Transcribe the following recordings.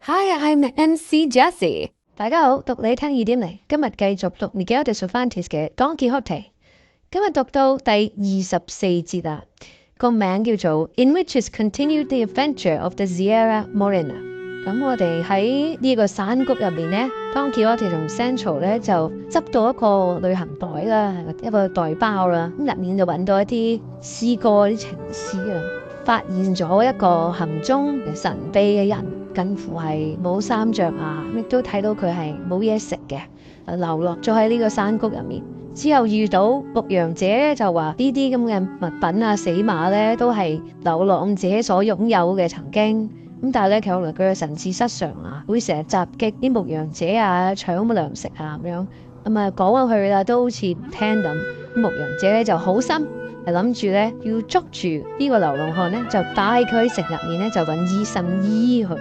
Hi, I'm MC Jessie. 大家好，讀你聽2.0，今日繼續讀 Miguel de Cervantes 嘅 Don Quixote。今日讀到第24節啦，個名叫做 In which is continued the adventure of the Sierra Morena。咁我哋喺呢個山谷入面呢 Don Quixote 同 Sancho 咧就執到一個旅行袋啦，一個袋包啦，咁入面就揾到一啲詩歌、啲情詩啊，發現咗一個行蹤神秘嘅人。近乎係冇衫着啊，亦都睇到佢係冇嘢食嘅，流落咗喺呢個山谷入面。之後遇到牧羊者咧，就話呢啲咁嘅物品啊、死馬咧，都係流浪者所擁有嘅曾經。咁但係咧，後來佢嘅神志失常啊，會成日襲擊啲牧羊者啊，搶咁糧食啊咁樣。咁啊講落去啦，都好似唔聽咁。牧羊者咧就好心，係諗住咧要捉住呢個流浪漢咧，就帶佢喺城入面咧就揾醫生醫佢。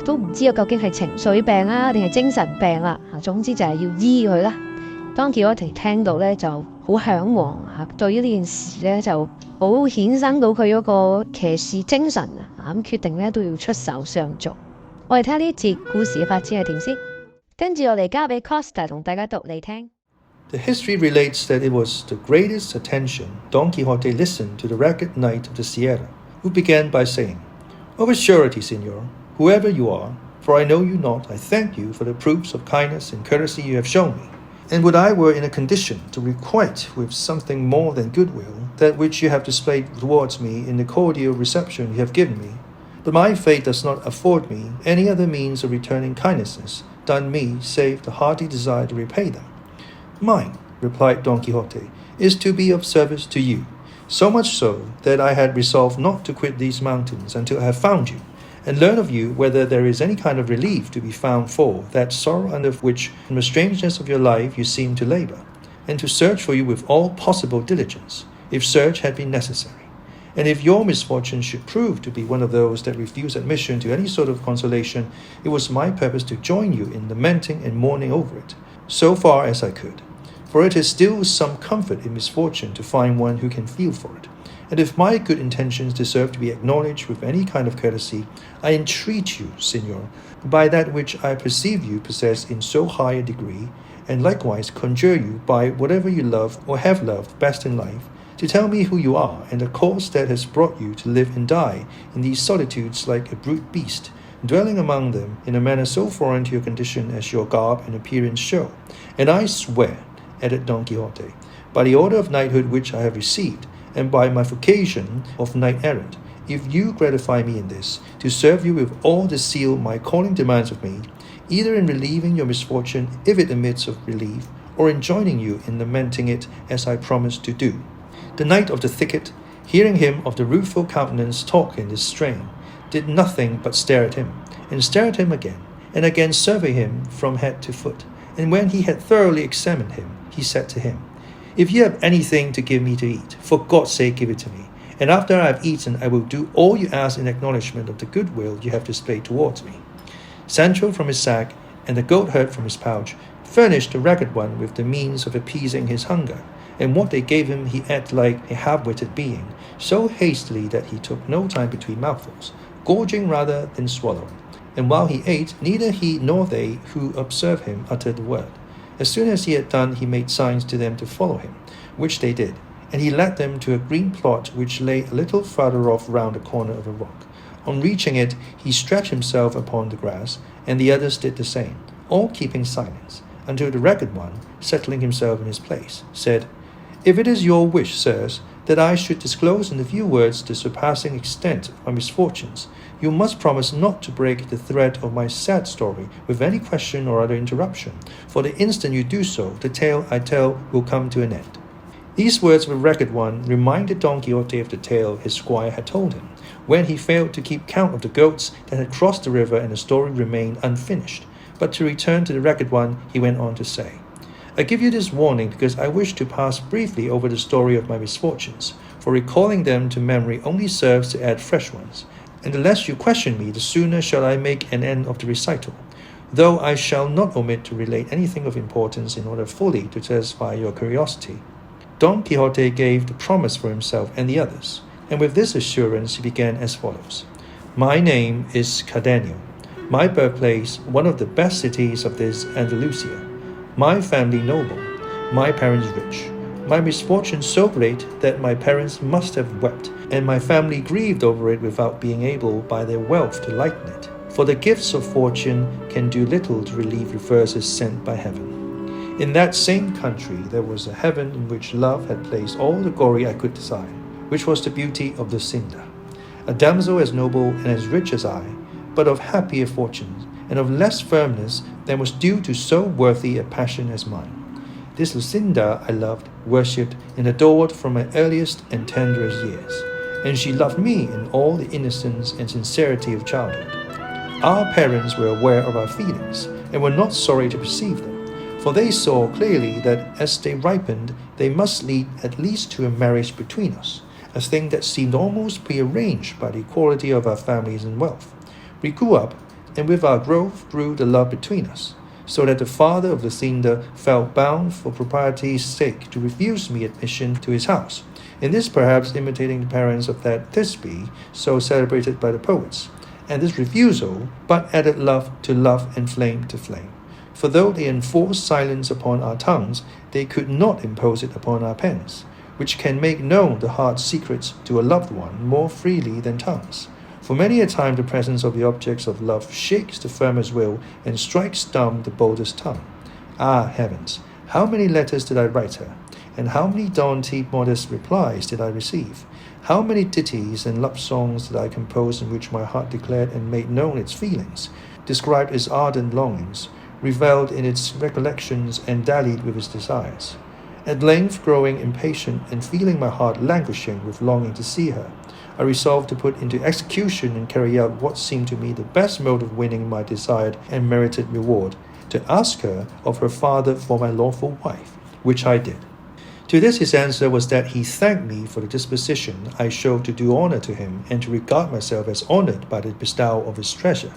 都唔知究竟係情緒病啊定係精神病啦，總之就係要醫佢啦。當叫我哋聽到咧就好向往啊，對於呢件事咧就好衍生到佢嗰個騎士精神啊，咁決定咧都要出手相助。我哋睇下呢節故事嘅發展係點先，跟住我哋交俾 Costa 同大家讀嚟聽。The history relates that it was the greatest attention Don Quixote listened to the ragged knight of the Sierra, who began by saying, Of a surety, Senor,Whoever you are, for I know you not, I thank you for the proofs of kindness and courtesy you have shown me. And would I were in a condition to requite with something more than goodwill that which you have displayed towards me in the cordial reception you have given me. But my fate does not afford me any other means of returning kindnesses done me save the hearty desire to repay them. Mine, replied Don Quixote, is to be of service to you, so much so that I had resolved not to quit these mountains until I have found you.And learn of you whether there is any kind of relief to be found for that sorrow under which, from the strangeness of your life, you seem to labour, and to search for you with all possible diligence, if search had been necessary. And if your misfortune should prove to be one of those that refuse admission to any sort of consolation, it was my purpose to join you in lamenting and mourning over it, so far as I could. For it is still some comfort in misfortune to find one who can feel for it.And if my good intentions deserve to be acknowledged with any kind of courtesy, I entreat you, Senor, by that which I perceive you possess in so high a degree, and likewise conjure you by whatever you love or have loved best in life, to tell me who you are and the cause that has brought you to live and die in these solitudes like a brute beast, dwelling among them in a manner so foreign to your condition as your garb and appearance show. And I swear, added Don Quixote, by the order of knighthood which I have received,and by my vocation of knight-errant, if you gratify me in this, to serve you with all the zeal my calling demands of me, either in relieving your misfortune if it admits of relief, or in joining you in lamenting it as I promised to do. The knight of the thicket, hearing him of the rueful countenance talk in this strain, did nothing but stare at him, and stare at him again, and again survey him from head to foot. And when he had thoroughly examined him, he said to him,If you have anything to give me to eat, for God's sake give it to me. And after I have eaten, I will do all you ask in acknowledgment of the goodwill you have displayed towards me. Sancho from his sack, and the goatherd from his pouch, furnished the ragged one with the means of appeasing his hunger, and what they gave him he ate like a half-witted being, so hastily that he took no time between mouthfuls, gorging rather than swallowing. And while he ate, neither he nor they who observed him uttered a word.As soon as he had done, he made signs to them to follow him, which they did, and he led them to a green plot which lay a little farther off round the corner of a rock. On reaching it, he stretched himself upon the grass, and the others did the same, all keeping silence, until the ragged one, settling himself in his place, said, If it is your wish, sirs, that I should disclose in a few words the surpassing extent of my misfortunes, you must promise not to break the thread of my sad story with any question or other interruption, for the instant you do so, the tale I tell will come to an end. These words of the ragged one reminded Don Quixote of the tale his squire had told him, when he failed to keep count of the goats that had crossed the river and the story remained unfinished. But to return to the ragged one, he went on to say, I give you this warning because I wish to pass briefly over the story of my misfortunes, for recalling them to memory only serves to add fresh ones.And the less you question me, the sooner shall I make an end of the recital, though I shall not omit to relate anything of importance in order fully to satisfy your curiosity. Don Quixote gave the promise for himself and the others, and with this assurance he began as follows. My name is Cardenio. my birthplace one of the best cities of this Andalusia, my family noble, my parents rich, my misfortune so great that my parents must have wept, and my family grieved over it without being able by their wealth to lighten it. For the gifts of fortune can do little to relieve reverses sent by heaven. In that same country there was a heaven in which love had placed all the glory I could desire, which was the beauty of Lucinda, a damsel as noble and as rich as I, but of happier fortunes, and of less firmness than was due to so worthy a passion as mine. This Lucinda I loved, worshipped, and adored from my earliest and tenderest years, and she loved me in all the innocence and sincerity of childhood. Our parents were aware of our feelings, and were not sorry to perceive them, for they saw clearly that as they ripened, they must lead at least to a marriage between us, a thing that seemed almost prearranged by the equality of our families and wealth. We grew up, and with our growth grew the love between us, so that the father of Lucinda felt bound for propriety's sake to refuse me admission to his house, in this perhaps imitating the parents of that Thisbe, so celebrated by the poets. And this refusal but added love to love and flame to flame. For though they enforced silence upon our tongues, they could not impose it upon our pens, which can make known the heart's secrets to a loved one more freely than tongues. For many a time the presence of the objects of love shakes the firmest will and strikes dumb the boldest tongue. Ah, heavens! How many letters did I write her, and how many daunting modest replies did I receive? How many ditties and love songs did I compose in which my heart declared and made known its feelings, described its ardent longings, revelled in its recollections, and dallied with its desires. At length, growing impatient and feeling my heart languishing with longing to see her, I resolved to put into execution and carry out what seemed to me the best mode of winning my desired and merited reward, to ask her of her father for my lawful wife, which I did. To this his answer was that he thanked me for the disposition I showed to do honor to him and to regard myself as honored by the bestowal of his treasure,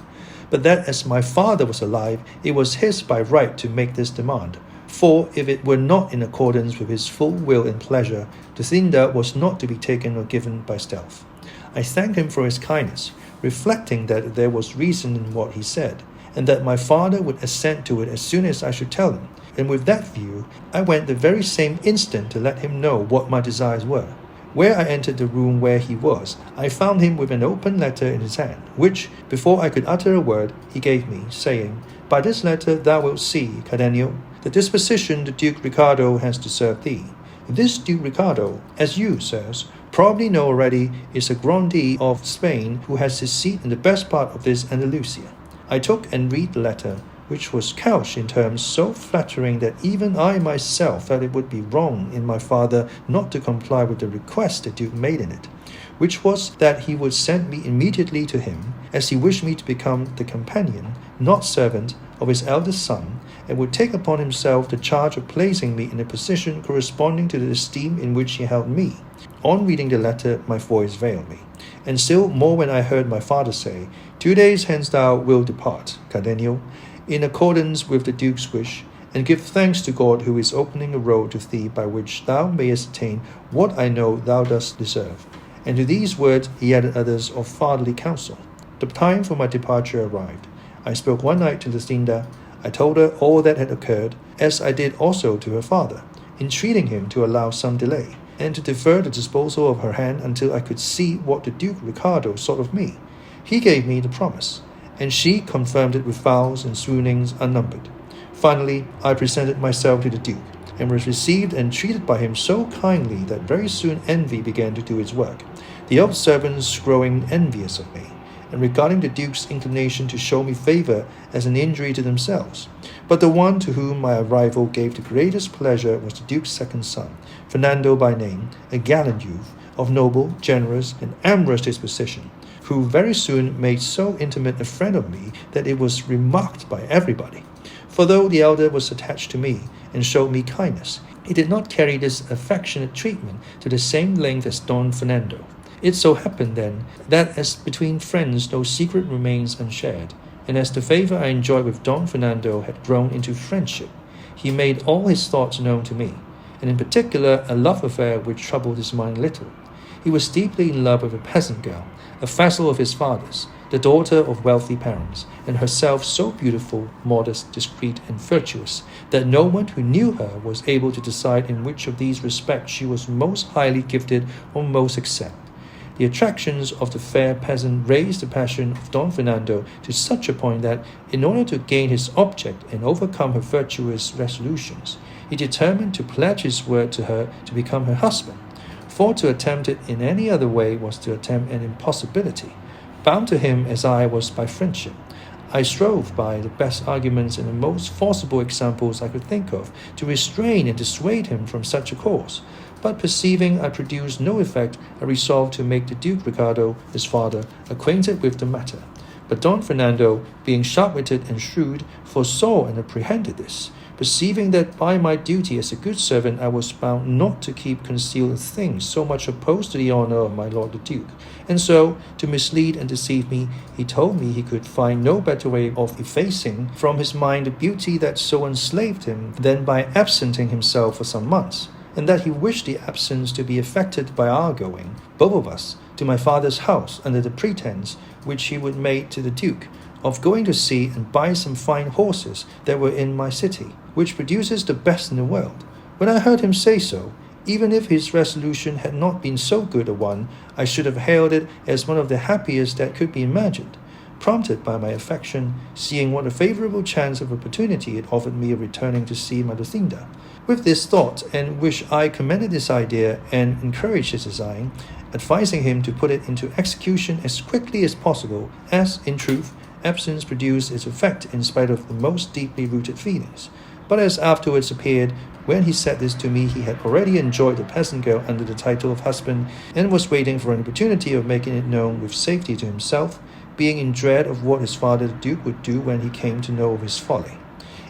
but that as my father was alive, it was his by right to make this demand, for if it were not in accordance with his full will and pleasure, Lucinda was not to be taken or given by stealth. I thanked him for his kindness, reflecting that there was reason in what he said, and that my father would assent to it as soon as I should tell him. And with that view, I went the very same instant to let him know what my desires were. Where I entered the room where he was, I found him with an open letter in his hand, which, before I could utter a word, he gave me, saying, "By this letter thou wilt see, Cardenio, the disposition the Duke Ricardo has to serve thee. This Duke Ricardo, as you, sirs, probably know already, is a grandee of Spain who has his seat in the best part of this Andalusia." I took and read the letter, which was couched in terms so flattering that even I myself felt it would be wrong in my father not to comply with the request the Duke made in it, which was that he would send me immediately to him, as he wished me to become the companion, not servant, of his eldest son, and would take upon himself the charge of placing me in a position corresponding to the esteem in which he held me. On reading the letter, my voice failed me, and still more when I heard my father say, "2 days hence thou wilt depart, Cardenio, in accordance with the Duke's wish, and give thanks to God who is opening a road to thee by which thou mayest attain what I know thou dost deserve." And to these words he added others of fatherly counsel. The time for my departure arrived. I spoke one night to Lucinda. I told her all that had occurred, as I did also to her father, entreating him to allow some delay, and to defer the disposal of her hand until I could see what the Duke Ricardo thought of me. He gave me the promise, and she confirmed it with vows and swoonings unnumbered. Finally, I presented myself to the Duke, and was received and treated by him so kindly that very soon envy began to do its work, the old servants growing envious of me, and regarding the Duke's inclination to show me favor as an injury to themselves. But the one to whom my arrival gave the greatest pleasure was the Duke's second son, Fernando by name, a gallant youth, of noble, generous, and amorous disposition, who very soon made so intimate a friend of me that it was remarked by everybody. For though the elder was attached to me and showed me kindness, he did not carry this affectionate treatment to the same length as Don Fernando. It so happened then that as between friends no secret remains unshared, and as the favor I enjoyed with Don Fernando had grown into friendship, he made all his thoughts known to me, and in particular a love affair which troubled his mind little. He was deeply in love with a peasant girl, a vassal of his father's, the daughter of wealthy parents, and herself so beautiful, modest, discreet, and virtuous, that no one who knew her was able to decide in which of these respects she was most highly gifted or most excelled. The attractions of the fair peasant raised the passion of Don Fernando to such a point that, in order to gain his object and overcome her virtuous resolutions, he determined to pledge his word to her to become her husband. For to attempt it in any other way was to attempt an impossibility. Bound to him as I was by friendship, I strove by the best arguments and the most forcible examples I could think of to restrain and dissuade him from such a course. But perceiving I produced no effect, I resolved to make the Duke Ricardo, his father, acquainted with the matter. But Don Fernando, being sharp-witted and shrewd, foresaw and apprehended this. Perceiving that by my duty as a good servant I was bound not to keep concealed a thing so much opposed to the honour of my lord the Duke, and so, to mislead and deceive me, he told me he could find no better way of effacing from his mind the beauty that so enslaved him than by absenting himself for some months, and that he wished the absence to be effected by our going, both of us, to my father's house under the pretence which he would make to the Duke, of going to see and buy some fine horses that were in my city, which produces the best in the world. When I heard him say so, even if his resolution had not been so good a one, I should have hailed it as one of the happiest that could be imagined. Prompted by my affection, seeing what a favourable chance of opportunity it offered me of returning to see my Lucinda. With this thought and wish I commended this idea and encouraged his design, advising him to put it into execution as quickly as possible, as, in truth, absence produced its effect in spite of the most deeply rooted feelings. But as afterwards appeared, when he said this to me, he had already enjoyed the peasant girl under the title of husband, and was waiting for an opportunity of making it known with safety to himself, being in dread of what his father the Duke would do when he came to know of his folly.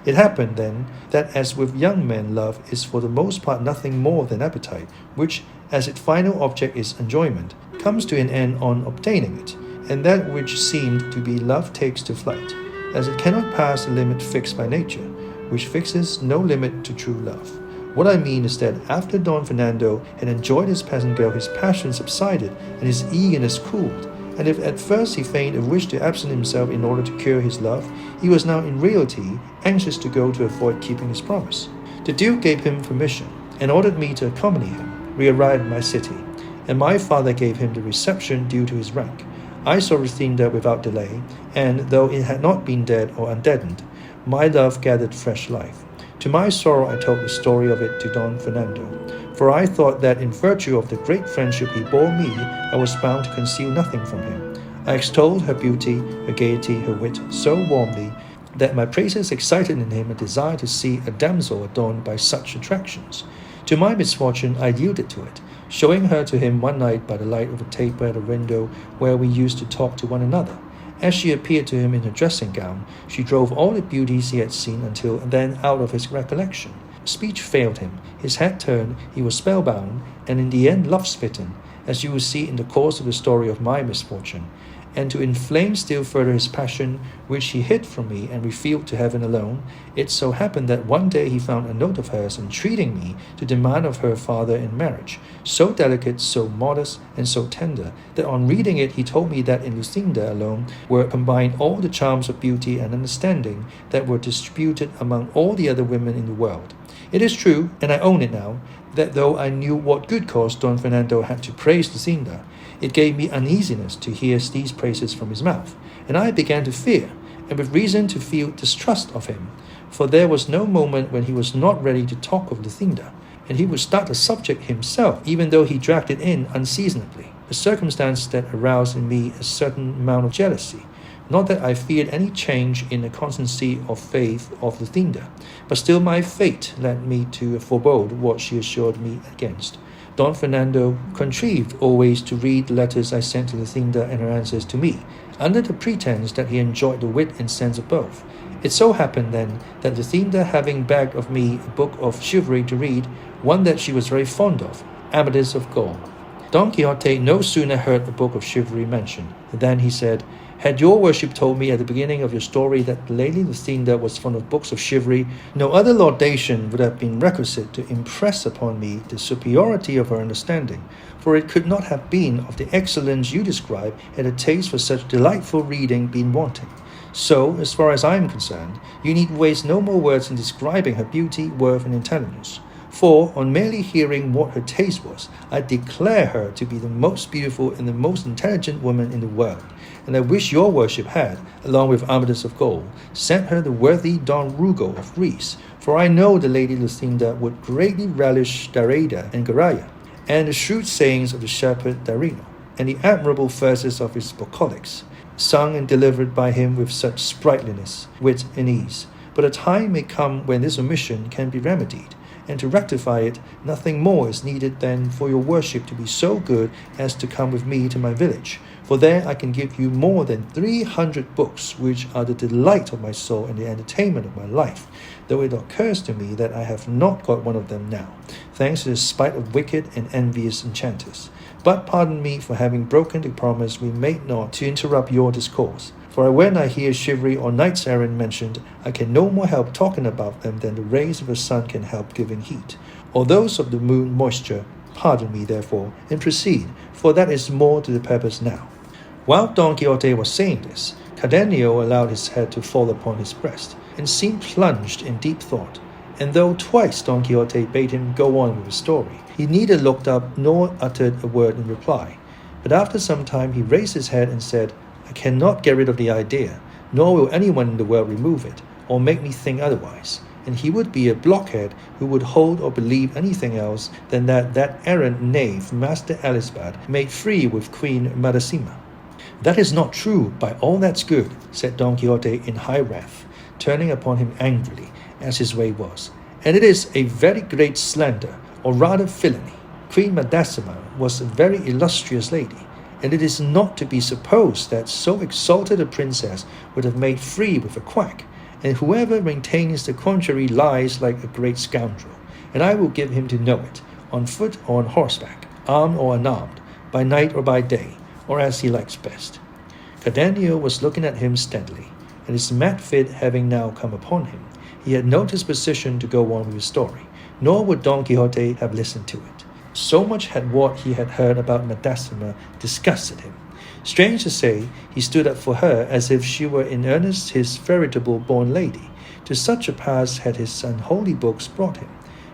It happened, then, that as with young men love is for the most part nothing more than appetite, which, as its final object is enjoyment, comes to an end on obtaining it, and that which seemed to be love takes to flight, as it cannot pass the limit fixed by nature, which fixes no limit to true love. What I mean is that after Don Fernando had enjoyed his peasant girl, his passion subsided and his eagerness cooled, and if at first he feigned a wish to absent himself in order to cure his love, he was now in reality anxious to go to avoid keeping his promise. The Duke gave him permission, and ordered me to accompany him. We arrived at my city, and my father gave him the reception due to his rank. I saw Lucinda without delay, and though it had not been dead or undeadened, my love gathered fresh life. To my sorrow I told the story of it to Don Fernando, for I thought that in virtue of the great friendship he bore me, I was bound to conceal nothing from him. I extolled her beauty, her gaiety, her wit so warmly that my praises excited in him a desire to see a damsel adorned by such attractions. To my misfortune I yielded to it, showing her to him one night by the light of a taper at a window where we used to talk to one another. As she appeared to him in her dressing gown, she drove all the beauties he had seen until then out of his recollection. Speech failed him, his head turned, he was spellbound, and in the end love-smitten, as you will see in the course of the story of my misfortune. And to inflame still further his passion, which he hid from me and revealed to heaven alone, it so happened that one day he found a note of hers entreating me to demand of her father in marriage, so delicate, so modest, and so tender, that on reading it he told me that in Lucinda alone were combined all the charms of beauty and understanding that were distributed among all the other women in the world. It is true, and I own it now, that though I knew what good cause Don Fernando had to praise Lucinda, it gave me uneasiness to hear these praises from his mouth, and I began to fear, and with reason to feel distrust of him, for there was no moment when he was not ready to talk of Lucinda, and he would start the subject himself, even though he dragged it in unseasonably, a circumstance that aroused in me a certain amount of jealousy. Not that I feared any change in the constancy of faith of Lucinda, but still my fate led me to forebode what she assured me against. Don Fernando contrived always to read the letters I sent to Lucinda and her answers to me, under the pretence that he enjoyed the wit and sense of both. It so happened then that Lucinda, having begged of me a book of chivalry to read, one that she was very fond of, Amadis of Gaul. Don Quixote no sooner heard the book of chivalry mentioned than he said, Had your worship told me at the beginning of your story that the Lady Lucinda was fond of books of chivalry, no other laudation would have been requisite to impress upon me the superiority of her understanding, for it could not have been of the excellence you describe had a taste for such delightful reading been wanting. So, as far as I am concerned, you need waste no more words in describing her beauty, worth, and intelligence. For, on merely hearing what her taste was, I declare her to be the most beautiful and the most intelligent woman in the world, and I wish your worship had, along with Amadis of Gaul, sent her the worthy Don Rugo of Greece, for I know the Lady Lucinda would greatly relish Dareda and Garaya, and the shrewd sayings of the shepherd Darino, and the admirable verses of his bucolics, sung and delivered by him with such sprightliness, wit, and ease. But a time may come when this omission can be remedied, and to rectify it, nothing more is needed than for your worship to be so good as to come with me to my village, for there I can give you more than 300 books, which are the delight of my soul and the entertainment of my life, though it occurs to me that I have not got one of them now, thanks to the spite of wicked and envious enchanters. But pardon me for having broken the promise we made not to interrupt your discourse. For when I hear chivalry or knights errant mentioned, I can no more help talking about them than the rays of the sun can help giving heat, or those of the moon moisture. Pardon me, therefore, and proceed, for that is more to the purpose now. While Don Quixote was saying this, Cardenio allowed his head to fall upon his breast, and seemed plunged in deep thought. And though twice Don Quixote bade him go on with his story, he neither looked up nor uttered a word in reply. But after some time he raised his head and said, I cannot get rid of the idea, nor will anyone in the world remove it, or make me think otherwise, and he would be a blockhead who would hold or believe anything else than that errant knave Master Elisabad made free with Queen Madasima. That is not true, by all that's good, said Don Quixote in high wrath, turning upon him angrily, as his way was, and it is a very great slander, or rather villainy. Queen Madasima was a very illustrious lady, and it is not to be supposed that so exalted a princess would have made free with a quack, and whoever maintains the contrary lies like a great scoundrel, and I will give him to know it, on foot or on horseback, armed or unarmed, by night or by day, or as he likes best. Cardenio was looking at him steadily, and his mad fit having now come upon him, he had no disposition to go on with his story, nor would Don Quixote have listened to it. So much had what he had heard about Madasima disgusted him. Strange to say, he stood up for her as if she were in earnest his veritable born lady. To such a pass had his unholy books brought him.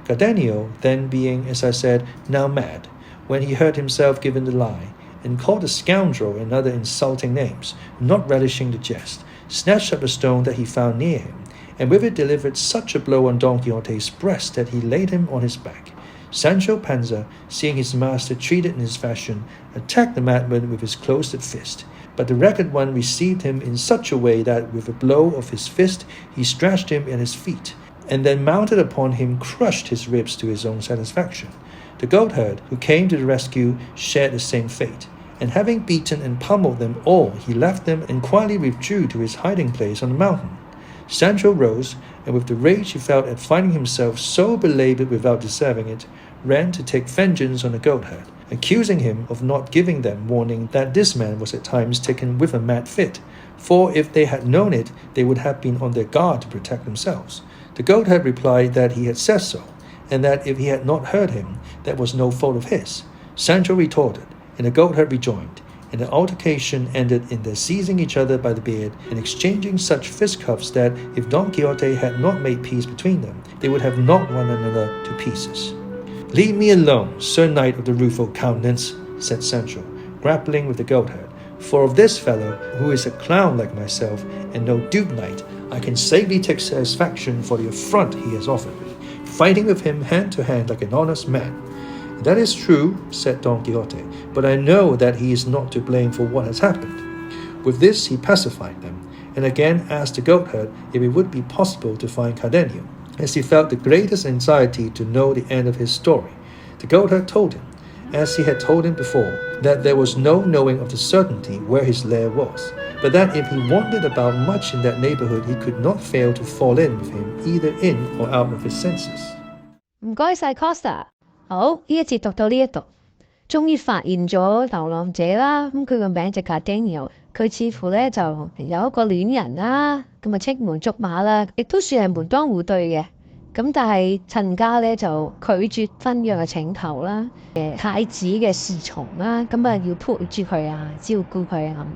Cardenio, then being, as I said, now mad, when he heard himself given the lie, and called a scoundrel and other insulting names, not relishing the jest, snatched up a stone that he found near him, and with it delivered such a blow on Don Quixote's breast that he laid him on his back. Sancho Panza, seeing his master treated in this fashion, attacked the madman with his closed fist, but the ragged one received him in such a way that with a blow of his fist he stretched him at his feet, and then mounted upon him crushed his ribs to his own satisfaction. The goatherd, who came to the rescue, shared the same fate, and having beaten and pummeled them all, he left them and quietly withdrew to his hiding place on the mountain. Sancho rose, and with the rage he felt at finding himself so belabored without deserving it, ran to take vengeance on the goatherd, accusing him of not giving them warning that this man was at times taken with a mad fit, for if they had known it, they would have been on their guard to protect themselves. The goatherd replied that he had said so, and that if he had not heard him, that was no fault of his. Sancho retorted, and the goatherd rejoined, and the altercation ended in their seizing each other by the beard and exchanging such fistcuffs that if Don Quixote had not made peace between them, they would have knocked one another to pieces. Leave me alone, Sir Knight of the Rueful Countenance, said Sancho, grappling with the goatherd, for of this fellow, who is a clown like myself and no duke knight, I can safely take satisfaction for the affront he has offered me, fighting with him hand to hand like an honest man. That is true, said Don Quixote, but I know that he is not to blame for what has happened. With this he pacified them, and again asked the goatherd if it would be possible to find Cardenio, as he felt the greatest anxiety to know the end of his story. The goatherd told him, as he had told him before, that there was no knowing of the certainty where his lair was, but that if he wandered about much in that neighborhood he could not fail to fall in with him either in or out of his senses. 唔該晒 Costa。好，呢一節讀到呢一度。終於發現咗流浪者啦。咁佢個名就 Cardenio， 佢似乎咧就有一個戀人啦，咁啊青梅竹馬啦，亦都算係門當戶對嘅。咁但係親家咧就拒絕婚約嘅請求啦，太子嘅侍從啦，咁啊要陪住佢啊，照顧佢啊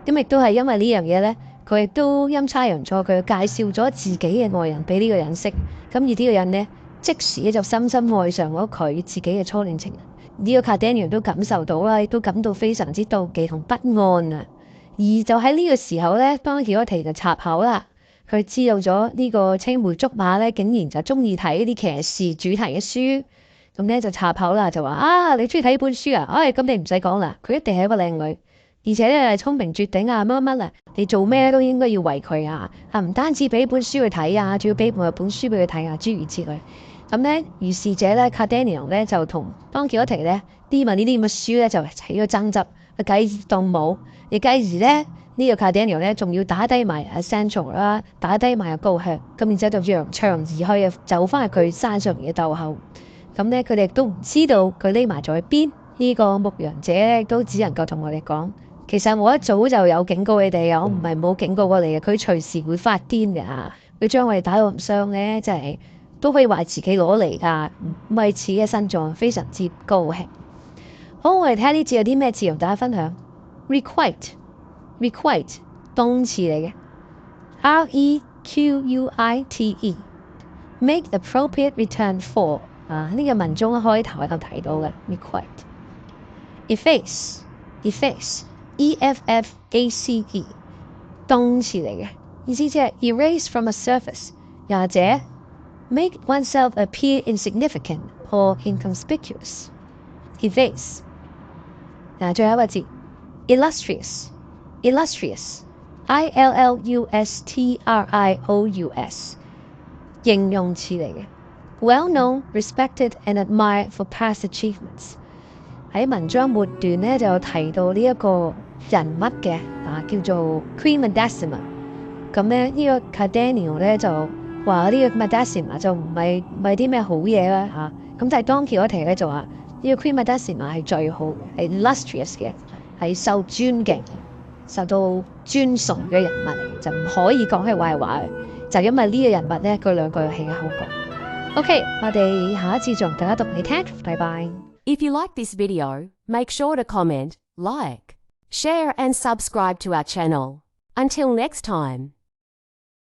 咁亦都係因為呢樣嘢咧，佢亦都陰差陽錯，佢介紹咗自己嘅愛人俾呢個人識，咁而呢個人咧即時就深深愛上咗佢自己嘅初戀情人。呢個 Cardenio 都感受到啦，亦都感到非常之妒忌同不安啊。而就喺呢個時候咧，Don Quixote就插口啦。佢知道咗呢個青梅竹馬咧，竟然就中意睇啲騎士主題嘅書，咁咧就插口啦，就話啊，你中意睇本書啊？咁你唔使講啦，佢一定係一個靚女，而且咧係聰明絕頂啊，乜乜啊，你做咩都應該要為佢啊！唔單止俾本書去睇啊，仲要俾本書俾佢睇啊，諸如此類。咁咧，於是者咧 Cardenio 咧就同Don Quixote咧呢啲咁嘅書咧就起咗爭執，繼而動武，而繼而咧。呢個 Cardenio 咧，仲要打低埋阿 Sancho 啦，打低埋阿高香，咁然之後就揚長而去啊，走翻去佢山上面嘅竇後。咁咧，佢哋都唔知道佢匿埋咗喺邊。呢個牧羊者咧，都只能夠同我哋講，其實我一早就有警告你哋啊，我唔係冇警告過你嘅，佢隨時會發癲嘅嚇，佢將我哋打到唔傷咧，真係都可以話自己攞嚟㗎，為此嘅身狀非常之高興。好，我哋睇下呢節有啲咩字同大家分享。Requite 動詞嚟嘅 ，requite make appropriate return for 呢個文中一開頭喺度提到嘅 requite。efface efface 動詞嚟嘅，意思即係 erase from a surface， 又或者 make oneself appear insignificant or inconspicuous。efface 最後一個字 illustrious illustrious 形容詞嚟嘅 ，well known, respected and admired for past achievements。喺文章末段咧就有提到呢一個人物嘅叫做 Queen Madasima。咁咧呢個 Cardenio 咧就話呢個 Madasima 就唔係啲咩好嘢啦嚇。咁但係Don Quixote咧就話呢個 Queen Madasima 係最好嘅，係 illustrious 嘅，係受尊敬、受到尊崇嘅人物嚟，就唔可以講係壞話嘅。就因為呢個人物咧，佢兩個有起口角。OK， 我哋下一次仲大家讀嚟聽，拜拜。If you like this video, make sure to comment, like, share and subscribe to our channel. Until next time.